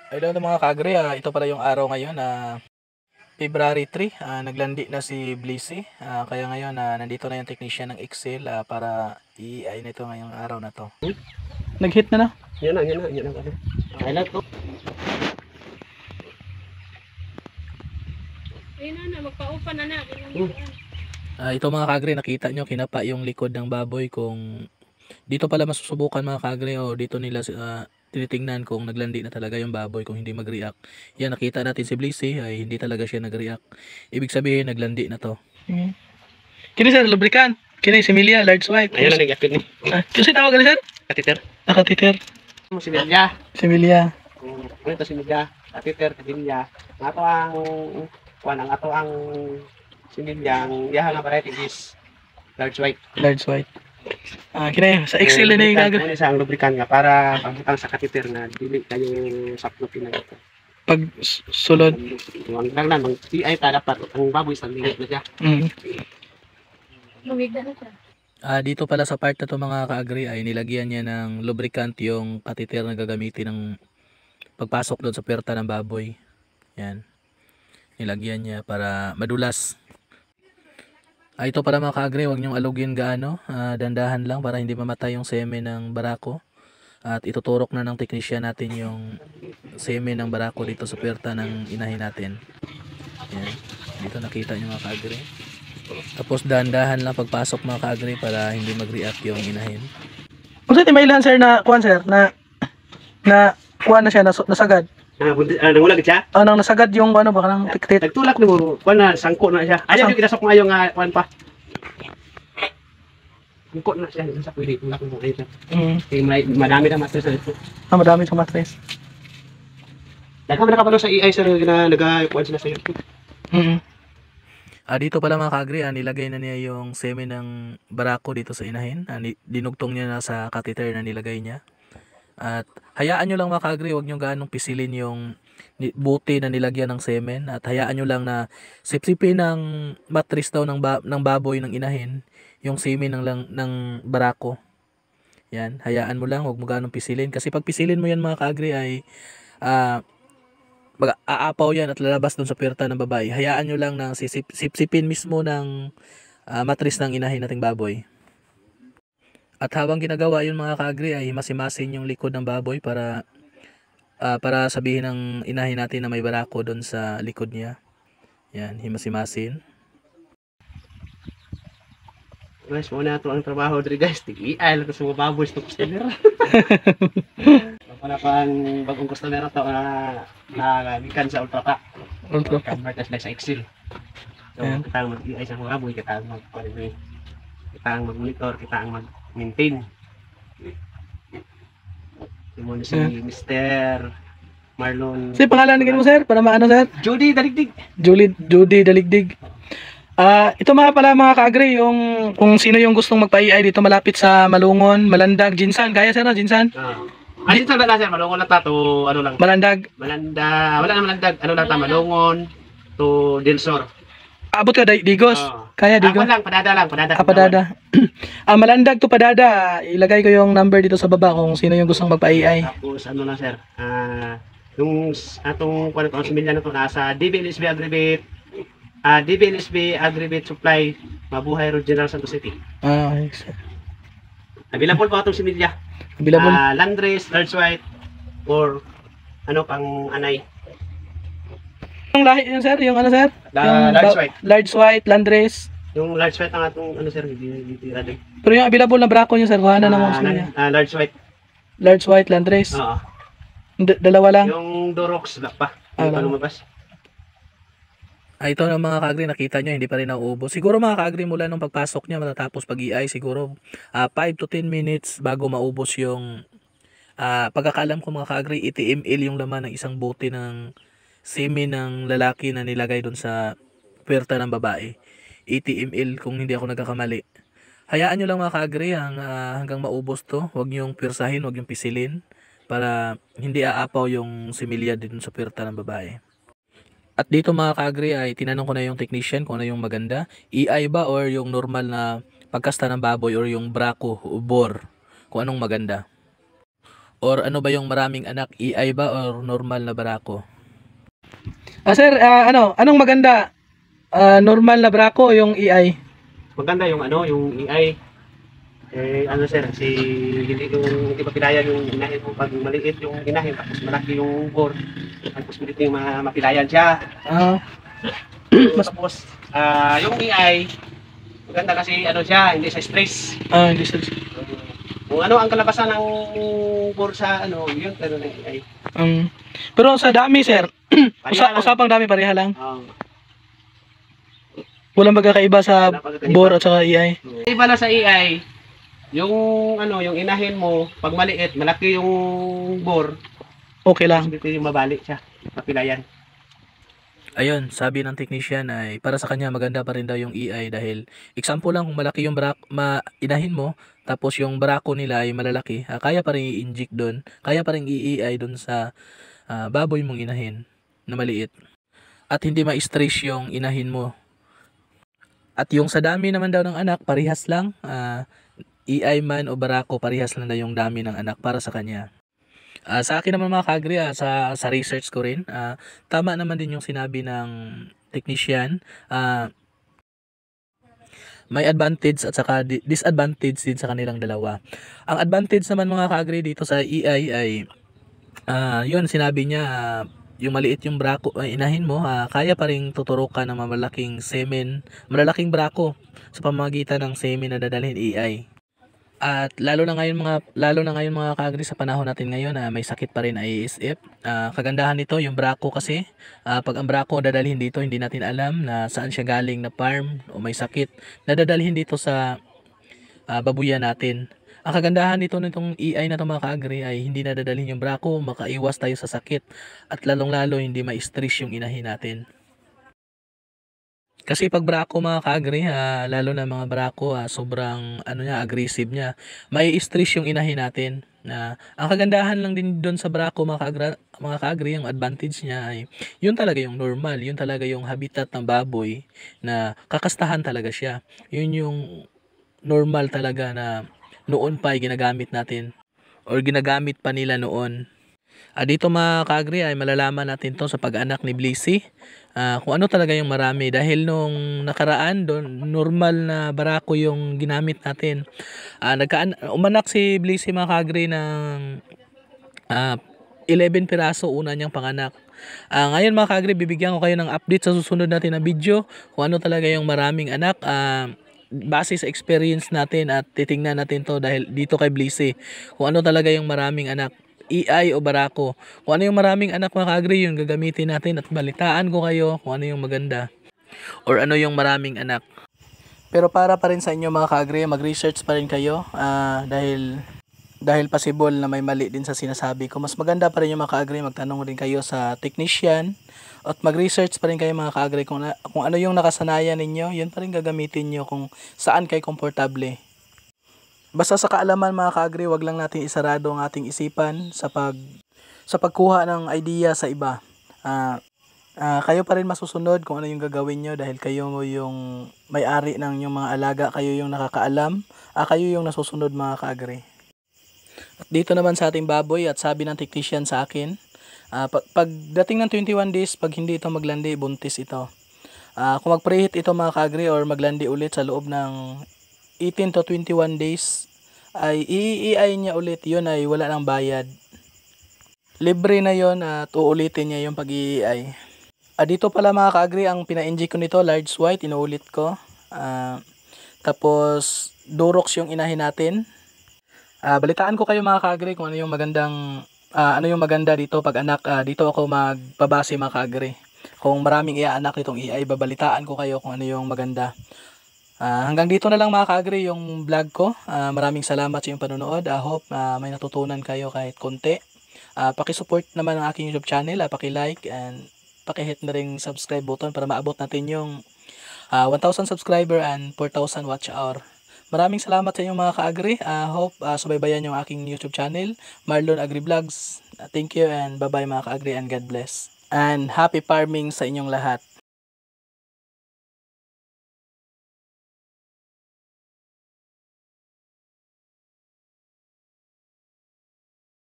Ayun na mga kaagri, ito pala yung araw ngayon na February 3, naglandi na si Blissy. Kaya ngayon nandito na yung technician ng Excel para i-AI nito ngayong araw na to. Nag-hit na na? Yan na. Okay lang to. Ayun na, magpa-open na na. Ito mga kaagri, nakita nyo, kinapa yung likod ng baboy kung dito pala masusubukan mga kaagri o dito nila tinitingnan kung naglandi na talaga yung baboy kung hindi mag-react. Yan, nakita natin si Blissy ay hindi talaga siya nag-react. Ibig sabihin naglandi na to. Kini sir, lubricant. Kini similya, large white. Ayun na nag-apit ni. Kasi tawag ni sir? Katiter. Nakatiter. Similya. Similya. Ito similya. Katiter, similya. Ato ang ato ang similya ang yahan na variety is large white. Large white. Kini sa Excel na yung gagawin. Lubricant, isang lubricant nga para pagkutang sa katiter na dili kayong saplopin na ito. Pag sulod. Ang lang na, ay dapat ang baboy sa limit na siya. Lumigda na siya. Dito pala sa part na to mga kaagri ay nilagyan niya ng lubricant yung katiter na gagamitin ng pagpasok doon sa perta ng baboy. Yan. Nilagyan niya para madulas. Ito pala mga kaagri, huwag niyong alugin gaano. Dandahan lang para hindi mamatay yung seme ng barako. At ituturok na ng technician natin yung seme ng barako dito sa perta ng inahin natin. Yan. Dito nakita niyo mga kaagri. Tapos dahan-dahan lang pagpasok mga kaagri para hindi mag-react yung inahin. Kung saan may ilan sir na kuhan sir na kuhan na siya nasagad. Nangulag siya? Nang nasagad yung ano baka nang tiktit. Nagtulak mo, kuhan na, sangko na siya. Ayaw yung kinasok ngayon nga, kuhan pa. Sangko na siya, sa pwede, tulak mo ngayon siya. Madami na matres na ito. Madami sa matres. Dahil kami nakapalo sa AI sir, nag-kuhan sila sa YouTube. Dito pala mga kaagri, nilagay na niya yung seme ng barako dito sa inahin. Dinugtong niya na sa catheter na nilagay niya. At hayaan nyo lang mga kaagri, huwag nyo ganong pisilin yung buti na nilagyan ng semen. At hayaan nyo lang na sipsipin ng matris daw ng baboy ng inahin yung semen ng barako. Yan, hayaan mo lang, huwag mo ganong pisilin. Kasi pag pisilin mo yan mga kaagri ay aapaw yan at lalabas dun sa perta ng babae. Hayaan nyo lang na sipsipin mismo ng matris ng inahin nating baboy. At habang ginagawa yun mga kaagri ay masimasin yung likod ng baboy para sabihin ng inahin natin na may barako doon sa likod niya. Yan, himasimasin. Guys, muna ito ang trabaho dito guys. Tig-iay lang sa mga baboy sa customer. Wala pa ang bagong customer ito na gikan sa Ultrata. Convert na sa Excel. So, kita ang mag-iay sa mga baboy, kita ang mag-monitor, kita ang mag-maintain. Muna si Mr. Marlon. Sige, pangalan mo sir, para maano sir? Judy Daligdig. Judy Daligdig. Ito mga pala mga kaagri, yung kung sino yung gustong magpa-AI dito malapit sa Malungon, Malandag, Jinsan. Kaya sir no, Jinsan? Jinsan ba na sir? Malungon lang ta to, ano lang. Malandag. Wala na Malandag, ano lang ta, Malungon to Delsor. Abot ka Digos. Kaya Digos. Padada. Padada. Malandag to Padada. Ilagay ko yung number dito sa baba kung sino yung gustong magpa-AI. Tapos ano lang sir, yung atong kuan ko similya na to nasa DBLSB Agribit Supply, Mabuhay Road, General Santos City. Okay sir. Available po atong similya. Available. Landrace, large white, or ano pang anay. Yung lahi yun sir, yung ano sir? Yung large white. Large white, Landrace. Yung large white ang atong ano sir, hindi ready. Pero yung available na brako niyo sir, kuha na naman siya. Large white. Large white, Landrace. Oo. Dalawa lang. Yung Dorox wala pa. Hindi pa lumabas. Ito na mga kaagri, nakita nyo, hindi pa rin nauubos. Siguro mga kaagri mula nung pagpasok niya, matatapos pag-EI, siguro 5 to 10 minutes bago maubos yung pagkakalam ko mga kaagri, ETML yung laman ng isang bote ng semen ng lalaki na nilagay doon sa puwerta ng babae. ETML kung hindi ako nagkakamali. Hayaan nyo lang mga kaagri hanggang maubos to. Huwag nyong pirsahin, huwag nyong pisilin para hindi aapaw yung similya din sa puwerta ng babae. At dito mga kaagri ay tinanong ko na yung technician kung ano yung maganda. EI ba or yung normal na pagkasta ng baboy or yung brako o bore. Kung anong maganda. Or ano ba yung maraming anak, EI ba or normal na barako? Sir, anong maganda? Normal na brako o yung EI? Maganda yung ano, yung AI. Ano sir, hindi pa pilayan yung inahin mo pag maliit yung inahin, tapos malaki yung bore. Tapos maliit yung mapilayan siya. Ah, Tapos, yung AI, maganda kasi ano siya, hindi sa stress. hindi sir. Kung ano ang kalabasan ng bore sa ano, yun pero ng AI. Pero sa dami sir, Pareha lang. usapang dami pareha lang. Oo. Walang magkakaiba sa Wala pagkakaiba. bore at saka EI. Iba na sa AI, yung ano, yung inahin mo, pag maliit, malaki yung bore, Okay lang. dito yung mabalik siya, mapilayan. Ayun, sabi ng technician ay para sa kanya maganda pa rin daw yung EI dahil example lang kung malaki yung inahin mo tapos yung barako nila ay malalaki, kaya pa rin i-inject doon, kaya pa rin i-EI doon sa baboy mong inahin na maliit at hindi ma-stress yung inahin mo. At yung sa dami naman daw ng anak, parehas lang, EI man o barako, parehas lang na yung dami ng anak para sa kanya. Sa akin naman mga ka-agri, sa research ko rin, tama naman din yung sinabi ng technician. May advantage at saka disadvantage din sa kanilang dalawa. Ang advantage naman mga ka-agri dito sa EI ay yun sinabi niya, yung maliit yung brako inahin mo, kaya pa rin tuturukan ng malalaking brako sa pamamagitan ng semen na dadalhin EI. At lalo na ngayon mga ka-agri sa panahon natin ngayon na may sakit pa rin ISF. Kagandahan nito yung brako kasi pag ang brako dadalhin dito, hindi natin alam na saan siya galing na farm o may sakit na dadalhin dito sa babuyan natin. Ang kagandahan nitong EI na ito mga ka-agri ay hindi na dadalhin yung brako, makaiwas tayo sa sakit at lalong-lalo hindi ma-stress yung inahin natin. Kasi pag brako mga ka-agri, lalo na mga brako, sobrang aggressive niya. May stress yung inahin natin. Ang kagandahan lang din doon sa brako mga ka-agri, ang advantage niya ay yun talaga yung normal, yun talaga yung habitat ng baboy na kakastahan talaga siya. Yun yung normal talaga na noon pa ay ginagamit natin or ginagamit pa nila noon. Dito mga ka-agri ay malalaman natin to sa pag-anak ni Blissey. Kung ano talaga yung marami dahil nung nakaraan doon normal na barako yung ginamit natin. Umanak si Blissey mga ka-agri ng 11 piraso una niyang panganak. Ngayon mga ka-agri, bibigyan ko kayo ng update sa susunod natin na video kung ano talaga yung maraming anak. Base sa experience natin at titingnan natin to dahil dito kay Blissey kung ano talaga yung maraming anak, EI o barako. Kung ano yung maraming anak mga ka-agri, yung gagamitin natin at balitaan ko kayo kung ano yung maganda or ano yung maraming anak. Pero para pa rin sa inyo mga ka-agri, mag-research pa rin kayo dahil possible na may mali din sa sinasabi ko. Mas maganda pa rin yung mga ka-agri, magtanong rin kayo sa technician at mag-research pa rin kayo mga ka-agri kung ano yung nakasanayan ninyo, yun pa rin gagamitin nyo kung saan kayo komportable. Basta sa kaalaman mga ka-agri, wag lang natin isarado ang ating isipan sa pagkuha ng idea sa iba. Kayo pa rin masusunod kung ano yung gagawin nyo dahil kayo yung may-ari ng yung mga alaga, kayo yung nakakaalam, kayo yung nasusunod mga ka-agri. At dito naman sa ating baboy at sabi ng technician sa akin, pagdating ng 21 days, pag hindi ito maglandi, buntis ito. Kung mag-preheat ito mga ka-agri or maglandi ulit sa loob ng 18 to 21 days, ay i-EI niya ulit, yun ay wala nang bayad. Libre na yun at uulitin niya yung pag-EI. Dito pala mga ka-agri, ang pina-inject ko nito, large white, inuulit ko. Tapos, Durox yung inahin natin. Balitaan ko kayo mga ka-agri kung ano yung maganda dito pag anak. Dito ako magbabase mga ka-agri. Kung maraming iaanak itong EI, babalitaan ko kayo kung ano yung maganda. Hanggang dito na lang mga ka-agri yung vlog ko. Maraming salamat sa iyong panonood. Hope may natutunan kayo kahit konti. Paki-support naman ang aking YouTube channel. Paki-like and paki-hit na ring subscribe button para maabot natin yung 1,000 subscriber and 4,000 watch hour. Maraming salamat sa inyong mga ka-agri. Hope subaybayan yung aking YouTube channel, Marlon Agri Vlogs. Thank you and bye-bye mga ka-agri and God bless. And happy farming sa inyong lahat.